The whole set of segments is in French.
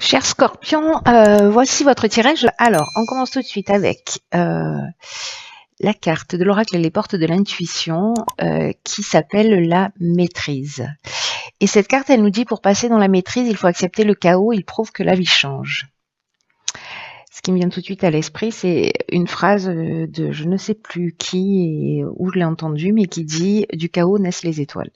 Cher Scorpion, voici votre tirage. Alors, on commence tout de suite avec la carte de l'oracle et les portes de l'intuition qui s'appelle la maîtrise. Et cette carte, elle nous dit pour passer dans la maîtrise, il faut accepter le chaos, il prouve que la vie change. Ce qui me vient tout de suite à l'esprit, c'est une phrase de je ne sais plus qui et où je l'ai entendue, mais qui dit « Du chaos naissent les étoiles ».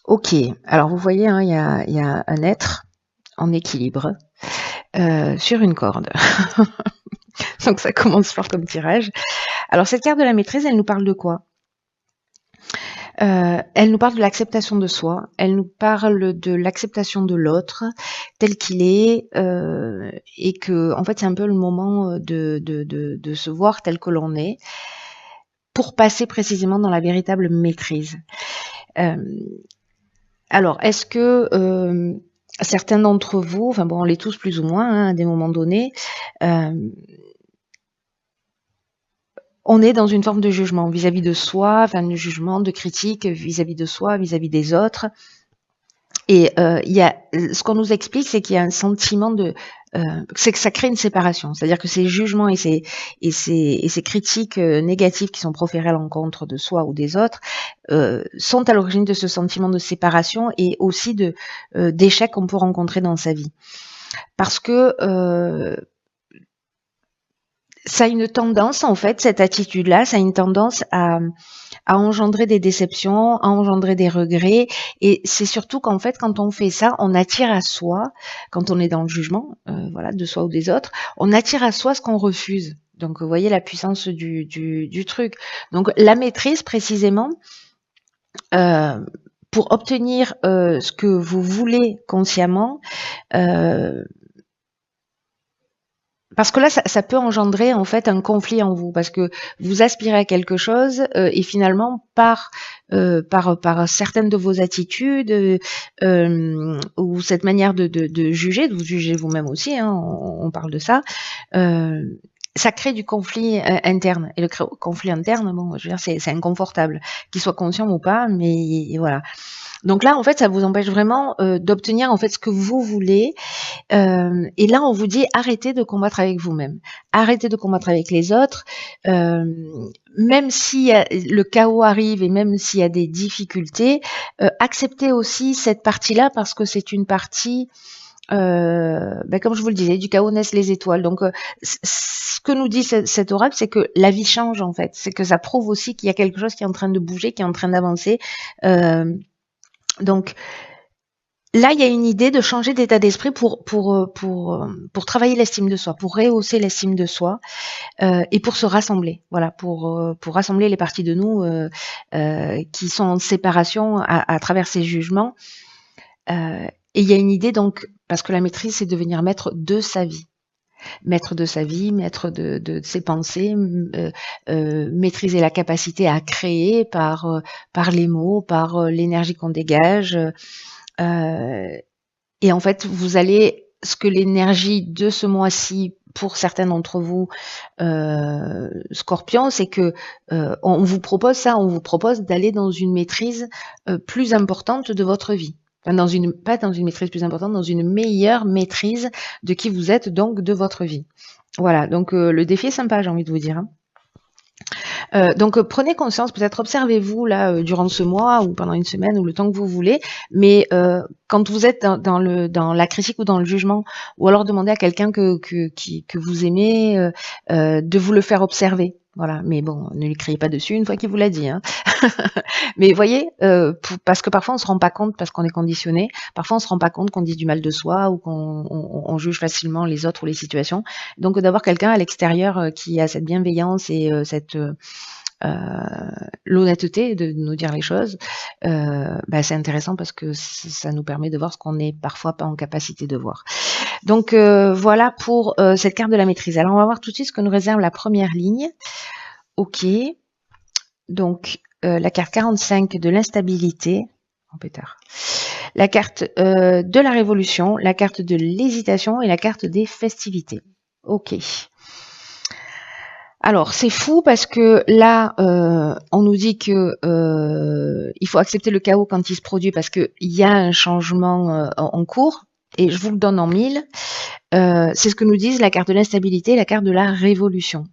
Ok, alors vous voyez, hein, il y a un être en équilibre sur une corde. Donc ça commence fort comme tirage. Alors cette carte de la maîtrise, elle nous parle de quoi? Elle nous parle de l'acceptation de soi, elle nous parle de l'acceptation de l'autre tel qu'il est, et que en fait c'est un peu le moment de se voir tel que l'on est pour passer précisément dans la véritable maîtrise. Alors est-ce que certains d'entre vous, enfin bon on l'est tous plus ou moins hein, à des moments donnés, on est dans une forme de jugement vis-à-vis de soi, enfin de jugement, de critique vis-à-vis de soi, vis-à-vis des autres. Et il y a ce qu'on nous explique, c'est qu'il y a un sentiment de c'est que ça crée une séparation. C'est-à-dire que ces jugements et ces critiques négatives qui sont proférées à l'encontre de soi ou des autres sont à l'origine de ce sentiment de séparation et aussi de d'échecs qu'on peut rencontrer dans sa vie. Parce que ça a une tendance, en fait, cette attitude-là, ça a une tendance à engendrer des déceptions, à engendrer des regrets. Et c'est surtout qu'en fait, quand on fait ça, on attire à soi, quand on est dans le jugement, voilà, de soi ou des autres, on attire à soi ce qu'on refuse. Donc, vous voyez la puissance du truc. Donc, la maîtrise, précisément, pour obtenir ce que vous voulez consciemment, parce que là, ça peut engendrer en fait un conflit en vous, parce que vous aspirez à quelque chose et finalement par certaines de vos attitudes ou cette manière de juger, de vous juger vous-même aussi, hein, on parle de ça. Ça crée du conflit interne. Et le conflit interne, bon, je veux dire, c'est inconfortable, qu'il soit conscient ou pas, mais voilà. Donc là, en fait, ça vous empêche vraiment d'obtenir en fait ce que vous voulez. Et là, on vous dit arrêtez de combattre avec vous-même, arrêtez de combattre avec les autres. Même si le chaos arrive et même s'il y a des difficultés, acceptez aussi cette partie-là parce que c'est une partie. Comme je vous le disais, du chaos naissent les étoiles. Donc, ce que nous dit cet oracle, c'est que la vie change en fait. C'est que ça prouve aussi qu'il y a quelque chose qui est en train de bouger, qui est en train d'avancer. Donc là, il y a une idée de changer d'état d'esprit pour travailler l'estime de soi, pour rehausser l'estime de soi et pour se rassembler. Voilà, pour rassembler les parties de nous qui sont en séparation à travers ces jugements. Et il y a une idée donc, parce que la maîtrise, c'est devenir maître de sa vie. Maître de sa vie, maître de ses pensées, maîtriser la capacité à créer par les mots, par l'énergie qu'on dégage. Et en fait, vous allez, ce que l'énergie de ce mois-ci, pour certains d'entre vous, Scorpion, c'est que on vous propose ça, on vous propose d'aller dans une maîtrise plus importante de votre vie. Enfin, pas dans une maîtrise plus importante, dans une meilleure maîtrise de qui vous êtes, donc de votre vie. Voilà, donc le défi est sympa, j'ai envie de vous dire. Donc prenez conscience, peut-être observez-vous là durant ce mois ou pendant une semaine ou le temps que vous voulez, mais quand vous êtes dans la critique ou dans le jugement, ou alors demandez à quelqu'un que vous aimez de vous le faire observer. Voilà, mais bon, ne lui criez pas dessus une fois qu'il vous l'a dit. Hein. Mais voyez, parce que parfois on se rend pas compte parce qu'on est conditionné. Parfois on se rend pas compte qu'on dit du mal de soi ou qu'on juge facilement les autres ou les situations. Donc d'avoir quelqu'un à l'extérieur qui a cette bienveillance et cette l'honnêteté de nous dire les choses, c'est intéressant parce que ça nous permet de voir ce qu'on n'est parfois pas en capacité de voir. Donc voilà pour cette carte de la maîtrise. Alors on va voir tout de suite ce que nous réserve la première ligne. Ok, donc la carte 45 de l'instabilité, oh, pétard. La carte de la révolution, la carte de l'hésitation et la carte des festivités. Ok. Alors, c'est fou parce que là, on nous dit que il faut accepter le chaos quand il se produit parce qu'il y a un changement en cours. Et je vous le donne en mille. C'est ce que nous disent la carte de l'instabilité et la carte de la révolution.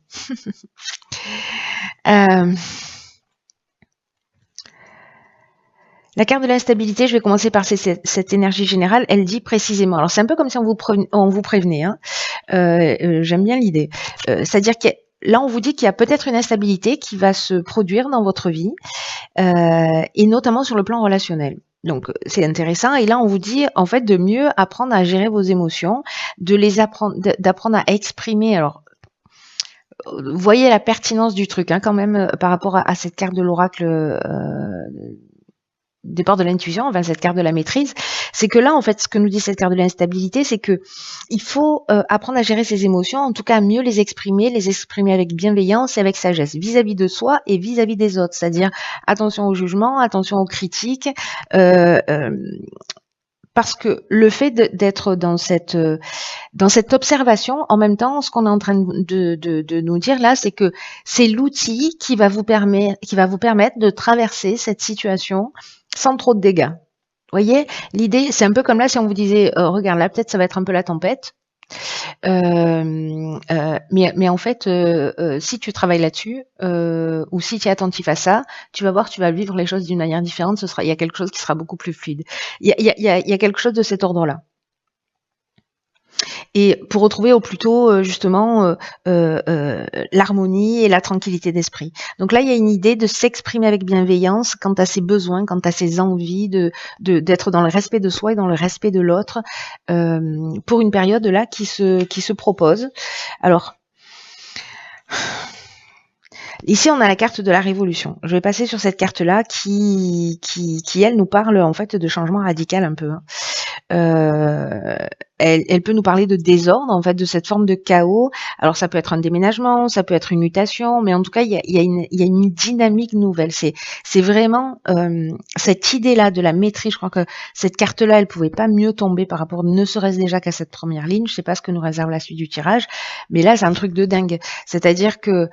Euh, La carte de l'instabilité, je vais commencer par cette énergie générale, elle dit précisément, alors c'est un peu comme si on vous prévenait, hein. J'aime bien l'idée. C'est-à-dire que là, on vous dit qu'il y a peut-être une instabilité qui va se produire dans votre vie, et notamment sur le plan relationnel. Donc c'est intéressant. Et là, on vous dit en fait de mieux apprendre à gérer vos émotions, d'apprendre à exprimer. Alors, voyez la pertinence du truc hein, quand même par rapport à cette carte de l'oracle. Départ de l'intuition, enfin cette carte de la maîtrise, c'est que là, en fait, ce que nous dit cette carte de l'instabilité, c'est que il faut apprendre à gérer ses émotions, en tout cas mieux les exprimer avec bienveillance et avec sagesse, vis-à-vis de soi et vis-à-vis des autres. C'est-à-dire attention au jugement, attention aux critiques, parce que le fait d'être dans cette observation, en même temps, ce qu'on est en train de nous dire là, c'est que c'est l'outil qui va vous permettre de traverser cette situation sans trop de dégâts. Vous voyez, l'idée, c'est un peu comme là si on vous disait, regarde là, peut-être ça va être un peu la tempête. Mais en fait, si tu travailles là-dessus, ou si tu es attentif à ça, tu vas voir, tu vas vivre les choses d'une manière différente. Il y a quelque chose qui sera beaucoup plus fluide. Il y a quelque chose de cet ordre-là. Et pour retrouver au plus tôt justement l'harmonie et la tranquillité d'esprit. Donc là, il y a une idée de s'exprimer avec bienveillance quant à ses besoins, quant à ses envies, d'être dans le respect de soi et dans le respect de l'autre pour une période là qui se propose. Alors, ici, on a la carte de la révolution. Je vais passer sur cette carte-là qui, elle, nous parle en fait de changement radical un peu. Elle peut nous parler de désordre, en fait, de cette forme de chaos. Alors, ça peut être un déménagement, ça peut être une mutation, mais en tout cas, il y a une dynamique nouvelle. C'est vraiment cette idée-là de la maîtrise. Je crois que cette carte-là, elle pouvait pas mieux tomber par rapport, ne serait-ce déjà qu'à cette première ligne. Je sais pas ce que nous réserve la suite du tirage, mais là, c'est un truc de dingue. C'est-à-dire que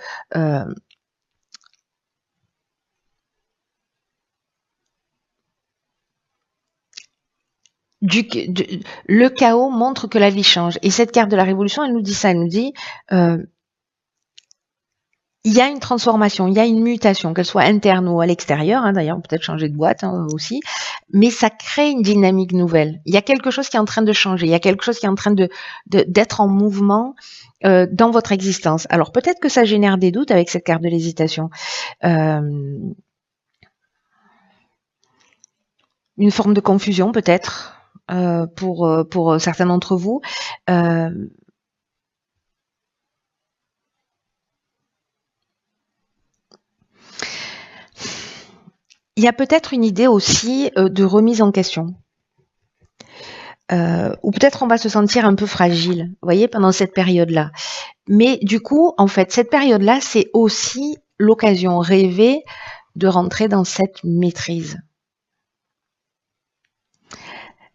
le chaos montre que la vie change. Et cette carte de la révolution, elle nous dit ça. Elle nous dit, il y a une transformation, il y a une mutation, qu'elle soit interne ou à l'extérieur. Hein, d'ailleurs, peut-être changer de boîte aussi. Mais ça crée une dynamique nouvelle. Il y a quelque chose qui est en train de changer. Il y a quelque chose qui est en train d'être en mouvement dans votre existence. Alors, peut-être que ça génère des doutes avec cette carte de l'hésitation. Une forme de confusion, peut-être. Pour certains d'entre vous. Il y a peut-être une idée aussi de remise en question. Ou peut-être on va se sentir un peu fragile, vous voyez, pendant cette période-là. Mais du coup, en fait, cette période-là, c'est aussi l'occasion rêvée de rentrer dans cette maîtrise.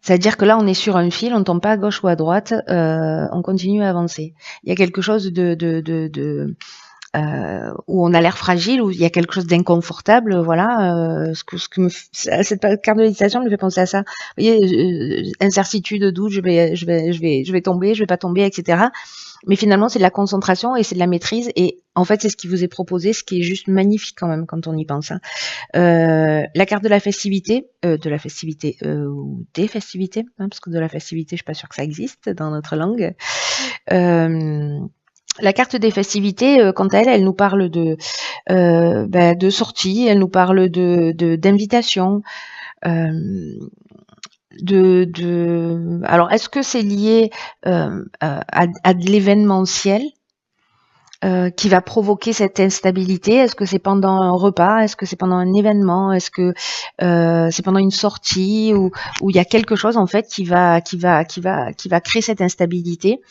C'est-à-dire que là, on est sur un fil, on ne tombe pas à gauche ou à droite, on continue à avancer. Il y a quelque chose où on a l'air fragile, où il y a quelque chose d'inconfortable, voilà. Cette carte de méditation me fait penser à ça. Vous voyez, incertitude, doute, je vais tomber, je vais pas tomber, etc. Mais finalement, c'est de la concentration et c'est de la maîtrise. Et en fait, c'est ce qui vous est proposé, ce qui est juste magnifique quand même quand on y pense. Hein. La carte de la festivité, ou des festivités, hein, parce que de la festivité, je suis pas sûre que ça existe dans notre langue. La carte des festivités, quant à elle, elle nous parle de sortie, elle nous parle d'invitation. Alors, est-ce que c'est lié à de l'événementiel qui va provoquer cette instabilité? Est-ce que c'est pendant un repas? Est-ce que c'est pendant un événement? Est-ce que c'est pendant une sortie où il y a quelque chose en fait qui va créer cette instabilité?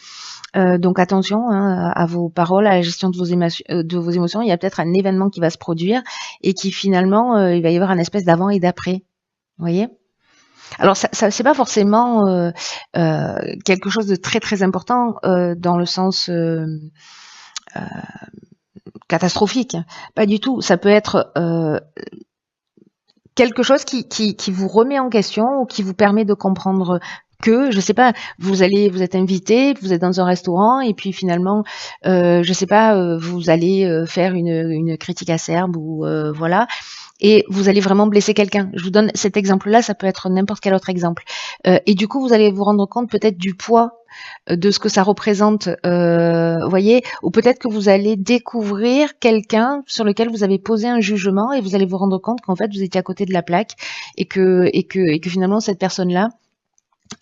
Donc attention hein, à vos paroles, à la gestion de vos émotions. Il y a peut-être un événement qui va se produire et qui finalement, il va y avoir un espèce d'avant et d'après. Vous voyez? Alors ça c'est pas forcément quelque chose de très très important dans le sens catastrophique. Pas du tout. Ça peut être quelque chose qui vous remet en question ou qui vous permet de comprendre que, je sais pas, vous êtes invité, vous êtes dans un restaurant et puis finalement, je sais pas, vous allez faire une critique acerbe ou voilà, et vous allez vraiment blesser quelqu'un. Je vous donne cet exemple-là, ça peut être n'importe quel autre exemple. Et du coup, vous allez vous rendre compte peut-être du poids de ce que ça représente, voyez, ou peut-être que vous allez découvrir quelqu'un sur lequel vous avez posé un jugement et vous allez vous rendre compte qu'en fait vous étiez à côté de la plaque et que finalement cette personne-là,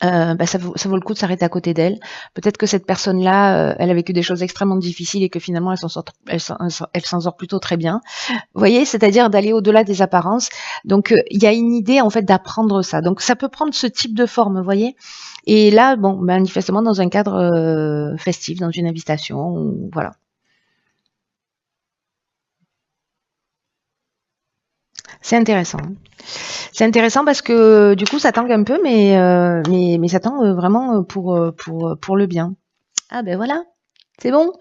ça vaut le coup de s'arrêter à côté d'elle. Peut-être que cette personne-là, elle a vécu des choses extrêmement difficiles et que finalement elle s'en sort plutôt très bien. Vous voyez, c'est-à-dire d'aller au-delà des apparences. Donc il y a une idée en fait d'apprendre ça. Donc ça peut prendre ce type de forme, vous voyez. Et là, bon, manifestement dans un cadre festif, dans une invitation, voilà. C'est intéressant. C'est intéressant parce que du coup ça tangue un peu, mais ça tangue vraiment pour le bien. Ah ben voilà, c'est bon.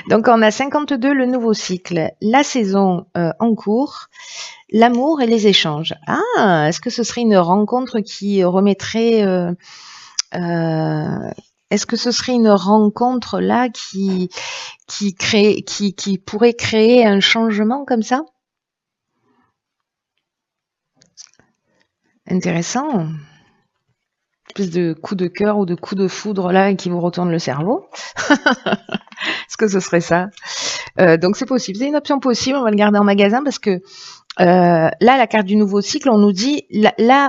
Donc on a 52 le nouveau cycle, la saison en cours, l'amour et les échanges. Ah, est-ce que ce serait une rencontre qui remettrait est-ce que ce serait une rencontre là qui pourrait créer un changement comme ça? Intéressant. Espèce de coup de cœur ou de coup de foudre là qui vous retourne le cerveau. Est-ce que ce serait ça? Donc c'est possible, c'est une option possible, on va le garder en magasin parce que là, la carte du nouveau cycle, on nous dit,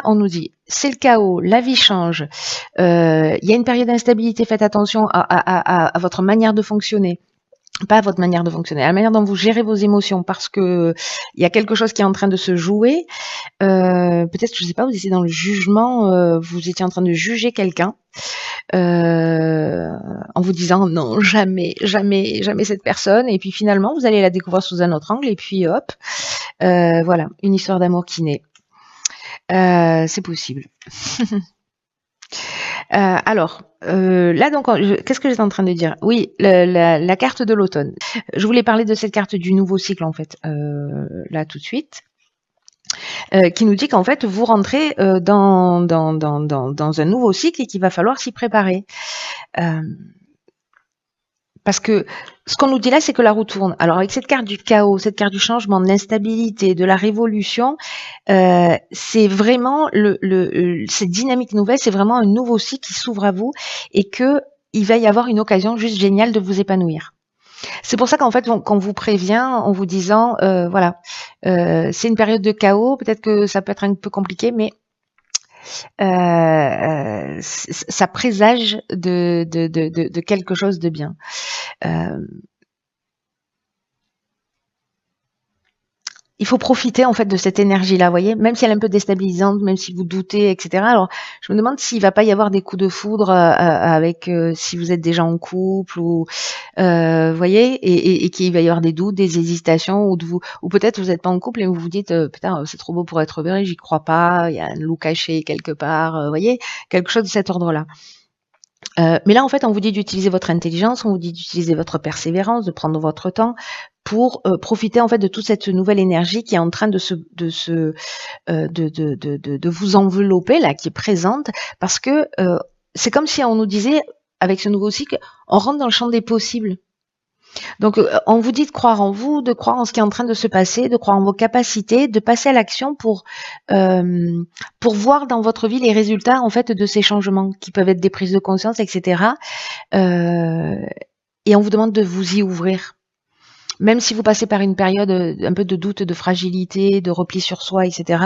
on nous dit, c'est le chaos, la vie change, il y a une période d'instabilité, faites attention à votre manière de fonctionner. Pas à votre manière de fonctionner, à la manière dont vous gérez vos émotions, parce que il y a quelque chose qui est en train de se jouer. Peut-être, je sais pas, vous étiez dans le jugement, vous étiez en train de juger quelqu'un, en vous disant non, jamais, jamais, jamais cette personne. Et puis finalement, vous allez la découvrir sous un autre angle. Et puis hop, voilà, une histoire d'amour qui naît. C'est possible. Alors, là donc, qu'est-ce que j'étais en train de dire? Oui, la carte de l'automne. Je voulais parler de cette carte du nouveau cycle en fait, là tout de suite. Qui nous dit qu'en fait vous rentrez dans un nouveau cycle et qu'il va falloir s'y préparer. Parce que ce qu'on nous dit là, c'est que la roue tourne. Alors avec cette carte du chaos, cette carte du changement, de l'instabilité, de la révolution, c'est vraiment cette dynamique nouvelle, c'est vraiment un nouveau cycle qui s'ouvre à vous et que il va y avoir une occasion juste géniale de vous épanouir. C'est pour ça qu'en fait, qu'on vous prévient en vous disant, voilà, c'est une période de chaos, peut-être que ça peut être un peu compliqué, mais ça présage de quelque chose de bien. Il faut profiter en fait de cette énergie-là, vous voyez, même si elle est un peu déstabilisante, même si vous doutez, etc. Alors, je me demande s'il va pas y avoir des coups de foudre avec si vous êtes déjà en couple ou vous voyez, et qu'il va y avoir des doutes, des hésitations, ou peut-être vous n'êtes pas en couple et vous vous dites putain c'est trop beau pour être vrai, j'y crois pas, il y a un loup caché quelque part, vous voyez, quelque chose de cet ordre-là. Mais là, en fait, on vous dit d'utiliser votre intelligence, on vous dit d'utiliser votre persévérance, de prendre votre temps pour profiter en fait de toute cette nouvelle énergie qui est en train de vous envelopper là, qui est présente, parce que c'est comme si on nous disait avec ce nouveau cycle, on rentre dans le champ des possibles. Donc, on vous dit de croire en vous, de croire en ce qui est en train de se passer, de croire en vos capacités, de passer à l'action pour voir dans votre vie les résultats en fait de ces changements qui peuvent être des prises de conscience, etc. Et on vous demande de vous y ouvrir. Même si vous passez par une période un peu de doute, de fragilité, de repli sur soi, etc.,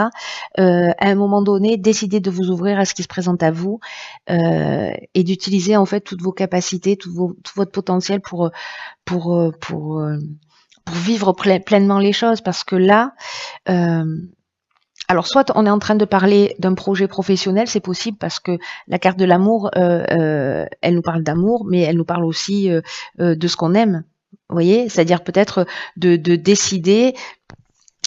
à un moment donné, décidez de vous ouvrir à ce qui se présente à vous et d'utiliser en fait toutes vos capacités, tout votre potentiel pour vivre pleinement les choses. Parce que là, alors soit on est en train de parler d'un projet professionnel, c'est possible parce que la carte de l'amour, elle nous parle d'amour, mais elle nous parle aussi de ce qu'on aime. Vous voyez, c'est-à-dire peut-être de décider,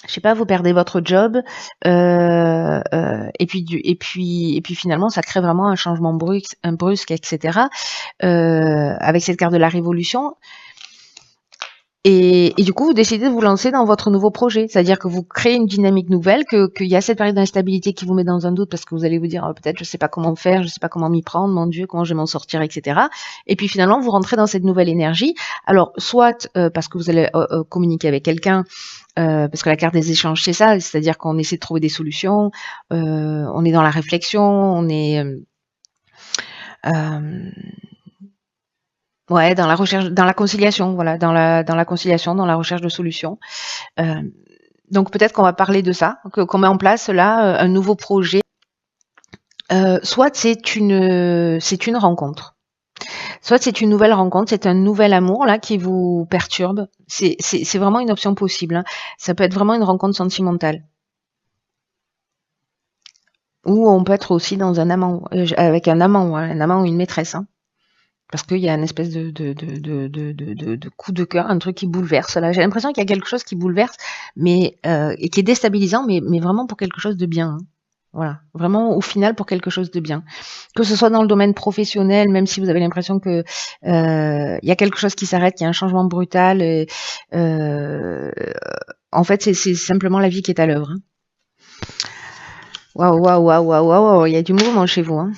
je sais pas, vous perdez votre job, et puis finalement ça crée vraiment un changement brusque, etc. Avec cette carte de la révolution, Et du coup, vous décidez de vous lancer dans votre nouveau projet. C'est-à-dire que vous créez une dynamique nouvelle, qu'il y a cette période d'instabilité qui vous met dans un doute parce que vous allez vous dire, peut-être, je sais pas comment faire, je sais pas comment m'y prendre, mon Dieu, comment je vais m'en sortir, etc. Et puis finalement, vous rentrez dans cette nouvelle énergie. Alors, soit parce que vous allez communiquer avec quelqu'un, parce que la carte des échanges, c'est ça, c'est-à-dire qu'on essaie de trouver des solutions, on est dans la réflexion, on est ouais, dans la recherche, dans la conciliation, voilà, dans la conciliation, dans la recherche de solutions. Euh, donc peut-être qu'on va parler de ça, qu'on met en place là un nouveau projet. Soit c'est une rencontre, soit c'est une nouvelle rencontre, c'est un nouvel amour là qui vous perturbe. C'est vraiment une option possible, hein. Ça peut être vraiment une rencontre sentimentale. Ou on peut être aussi dans un amant, avec un amant ou une maîtresse, hein. Parce qu'il y a une espèce de coup de cœur, un truc qui bouleverse. Là, j'ai l'impression qu'il y a quelque chose qui bouleverse, mais et qui est déstabilisant, mais vraiment pour quelque chose de bien, hein. Voilà, vraiment au final pour quelque chose de bien. Que ce soit dans le domaine professionnel, même si vous avez l'impression que il y a quelque chose qui s'arrête, qu'il y a un changement brutal. Euh, en fait, c'est simplement la vie qui est à l'œuvre, hein. Waouh, waouh, waouh, waouh, waouh, il y a du mouvement chez vous, hein.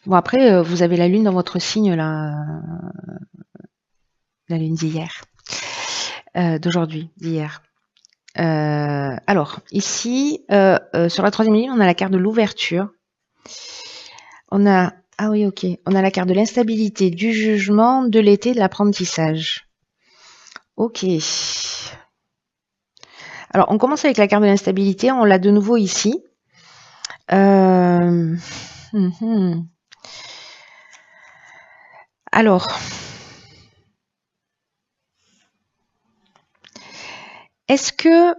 Bon après, vous avez la lune dans votre signe là, la lune d'hier, d'aujourd'hui, d'hier. Alors ici, sur la troisième ligne, on a la carte de l'ouverture. On a ah oui, ok. On a la carte de l'instabilité, du jugement, de l'été, de l'apprentissage. Ok. Alors on commence avec la carte de l'instabilité. On l'a de nouveau ici. Euh, Alors, est-ce que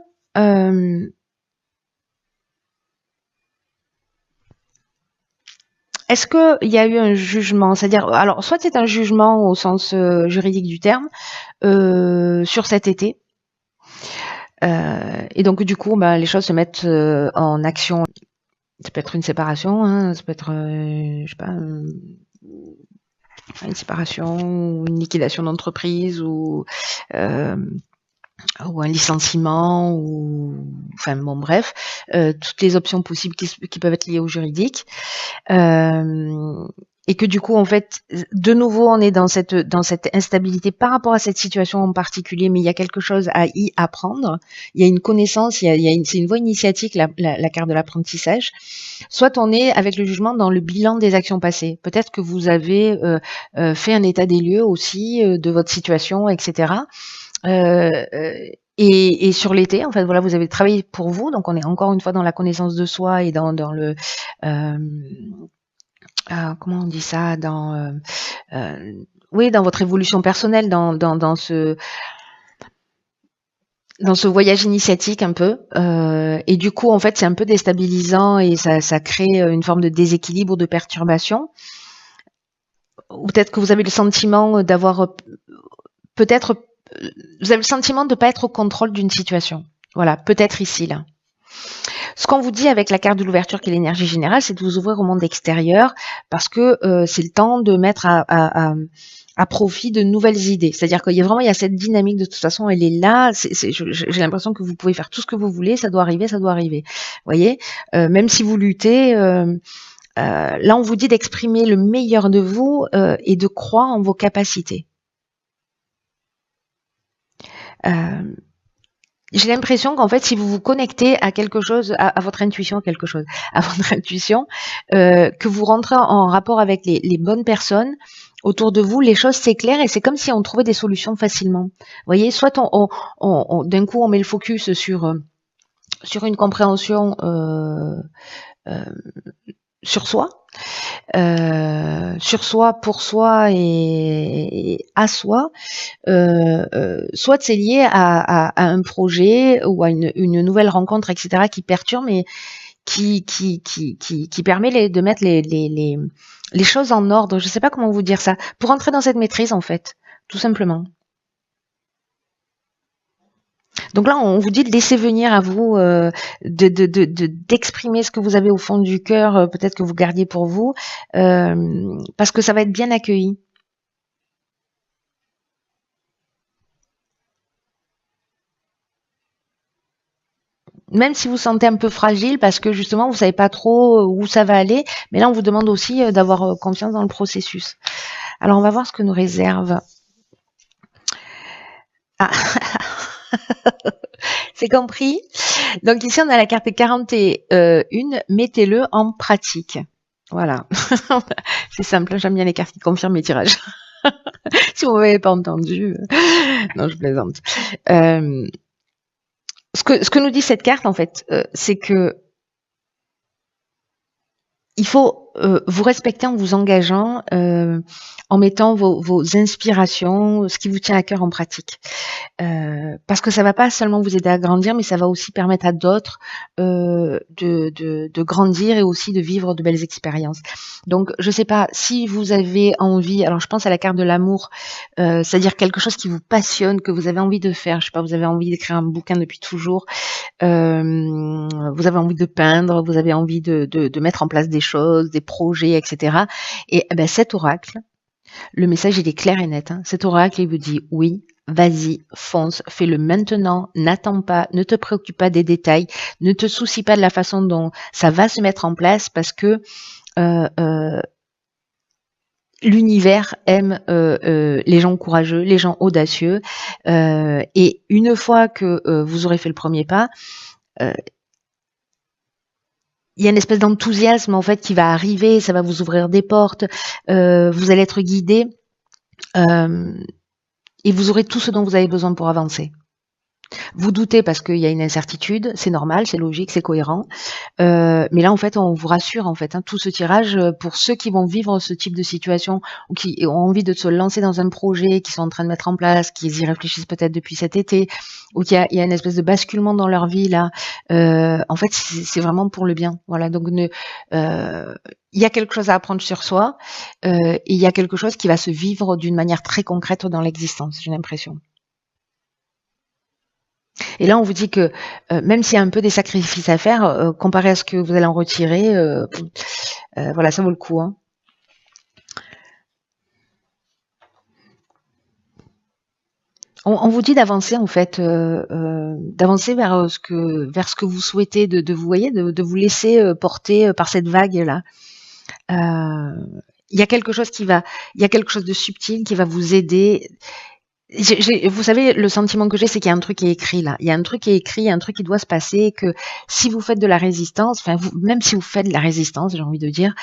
est-ce qu'il y a eu un jugement, c'est-à-dire, alors soit c'est un jugement au sens juridique du terme sur cet été, et donc du coup, bah, les choses se mettent en action. Ça peut être une séparation, hein, ça peut être, je sais pas, une séparation, ou une liquidation d'entreprise, euh, ou un licenciement, ou enfin bon bref, toutes les options possibles qui peuvent être liées au juridique. Et que du coup, en fait, de nouveau, on est dans cette instabilité par rapport à cette situation en particulier, mais il y a quelque chose à y apprendre. Il y a une connaissance, c'est une voie initiatique, la carte de l'apprentissage. Soit on est avec le jugement dans le bilan des actions passées. Peut-être que vous avez fait un état des lieux aussi de votre situation, etc. Et sur l'été, en fait, voilà, vous avez travaillé pour vous, donc on est encore une fois dans la connaissance de soi et dans le comment on dit ça, oui, dans votre évolution personnelle, dans ce voyage initiatique un peu, et du coup, en fait, c'est un peu déstabilisant et ça crée une forme de déséquilibre, de perturbation. Ou peut-être que vous avez le sentiment d'avoir, peut-être, vous avez le sentiment de ne pas être au contrôle d'une situation. Voilà, peut-être ici, là. Ce qu'on vous dit avec la carte de l'ouverture qui est l'énergie générale, c'est de vous ouvrir au monde extérieur parce que c'est le temps de mettre à profit de nouvelles idées. C'est-à-dire qu'il y a vraiment cette dynamique de toute façon, elle est là. J'ai l'impression que vous pouvez faire tout ce que vous voulez, ça doit arriver, ça doit arriver. Vous voyez, même si vous luttez, là on vous dit d'exprimer le meilleur de vous et de croire en vos capacités. J'ai l'impression qu'en fait, si vous vous connectez à quelque chose, à votre intuition, à votre intuition, que vous rentrez en rapport avec les bonnes personnes autour de vous, les choses s'éclairent et c'est comme si on trouvait des solutions facilement. Vous voyez, soit d'un coup on met le focus sur une compréhension sur soi, pour soi et à soi, soit c'est lié à un projet ou à une nouvelle rencontre, etc., qui perturbe, mais qui permet de mettre les choses en ordre. Je ne sais pas comment vous dire ça. Pour entrer dans cette maîtrise, en fait, tout simplement. Donc là, on vous dit de laisser venir à vous, d'exprimer ce que vous avez au fond du cœur, peut-être que vous gardiez pour vous, parce que ça va être bien accueilli. Même si vous sentez un peu fragile parce que justement vous savez pas trop où ça va aller, mais là on vous demande aussi d'avoir confiance dans le processus. Alors on va voir ce que nous réserve. Ah, c'est compris. Donc ici on a la carte 41, mettez-le en pratique. Voilà. C'est simple, j'aime bien les cartes qui confirment mes tirages. Si vous m'avez pas entendu. Non, je plaisante. Ce que nous dit cette carte, en fait, c'est que il faut vous respecter en vous engageant, en mettant vos inspirations, ce qui vous tient à cœur en pratique. Parce que ça va pas seulement vous aider à grandir, mais ça va aussi permettre à d'autres de grandir et aussi de vivre de belles expériences. Donc, je sais pas si vous avez envie. Alors, je pense à la carte de l'amour, c'est-à-dire quelque chose qui vous passionne, que vous avez envie de faire. Je sais pas, vous avez envie d'écrire un bouquin depuis toujours. Vous avez envie de peindre, vous avez envie de mettre en place des choses, des projets, etc. Et ben, cet oracle, le message il est clair et net. Hein. Cet oracle il vous dit oui, vas-y, fonce, fais-le maintenant, n'attends pas, ne te préoccupe pas des détails, ne te soucie pas de la façon dont ça va se mettre en place parce que l'univers aime les gens courageux, les gens audacieux. Et une fois que vous aurez fait le premier pas, il y a une espèce d'enthousiasme en fait qui va arriver, ça va vous ouvrir des portes, vous allez être guidé et vous aurez tout ce dont vous avez besoin pour avancer. Vous doutez parce qu'il y a une incertitude, c'est normal, c'est logique, c'est cohérent. Mais là, en fait, on vous rassure, en fait, hein, tout ce tirage, pour ceux qui vont vivre ce type de situation ou qui ont envie de se lancer dans un projet, qui sont en train de mettre en place, qui y réfléchissent peut-être depuis cet été, ou qu'il y a une espèce de basculement dans leur vie là. En fait, c'est vraiment pour le bien. Voilà. Donc, il y a quelque chose à apprendre sur soi, et il y a quelque chose qui va se vivre d'une manière très concrète dans l'existence. J'ai l'impression. Et là, on vous dit que même s'il y a un peu des sacrifices à faire, comparé à ce que vous allez en retirer, voilà, ça vaut le coup. Hein. On vous dit d'avancer en fait, d'avancer vers ce que vous souhaitez, de vous voyez, de vous laisser porter par cette vague là. Il y a quelque chose il y a quelque chose de subtil qui va vous aider. Vous savez, le sentiment que j'ai, c'est qu'il y a un truc qui est écrit là. Il y a un truc qui est écrit, il y a un truc qui doit se passer, que si vous faites de la résistance, enfin, même si vous faites de la résistance, j'ai envie de dire,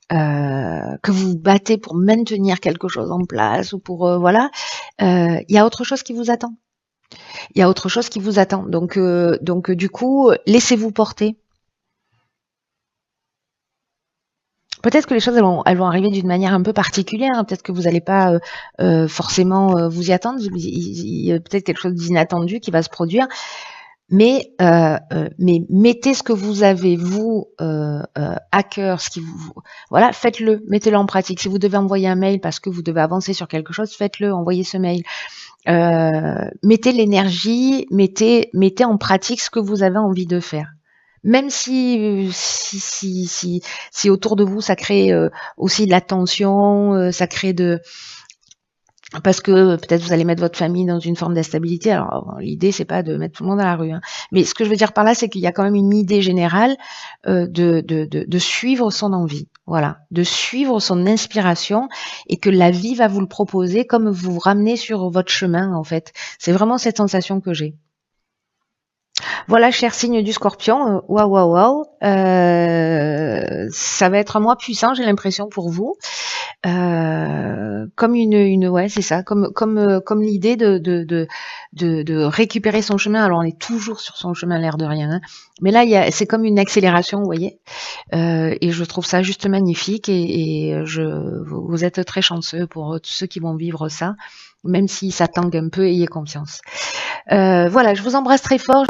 que vous vous battez pour maintenir quelque chose en place ou pour, voilà, il y a autre chose qui vous attend. Il y a autre chose qui vous attend. Donc du coup, laissez-vous porter. Peut-être que les choses elles vont arriver d'une manière un peu particulière. Hein. Peut-être que vous n'allez pas forcément vous y attendre. Il y a peut-être quelque chose d'inattendu qui va se produire. Mais mettez ce que vous avez vous à cœur, ce qui vous voilà, faites-le, mettez-le en pratique. Si vous devez envoyer un mail parce que vous devez avancer sur quelque chose, faites-le, envoyez ce mail. Mettez l'énergie, mettez en pratique ce que vous avez envie de faire. Même si autour de vous ça crée aussi de la tension, ça crée parce que peut-être vous allez mettre votre famille dans une forme d'instabilité. Alors l'idée c'est pas de mettre tout le monde à la rue, hein. Mais ce que je veux dire par là, c'est qu'il y a quand même une idée générale de suivre son envie, voilà, de suivre son inspiration et que la vie va vous le proposer comme vous vous ramenez sur votre chemin en fait. C'est vraiment cette sensation que j'ai. Voilà, cher signe du Scorpion, waouh, waouh, waouh. Ça va être un mois puissant, j'ai l'impression pour vous. Comme ouais, c'est ça, comme l'idée de récupérer son chemin. Alors on est toujours sur son chemin, l'air de rien, hein. Mais là, c'est comme une accélération, vous voyez. Et je trouve ça juste magnifique. Vous êtes très chanceux pour tous ceux qui vont vivre ça, même si ça tangue un peu, ayez confiance. Voilà, je vous embrasse très fort.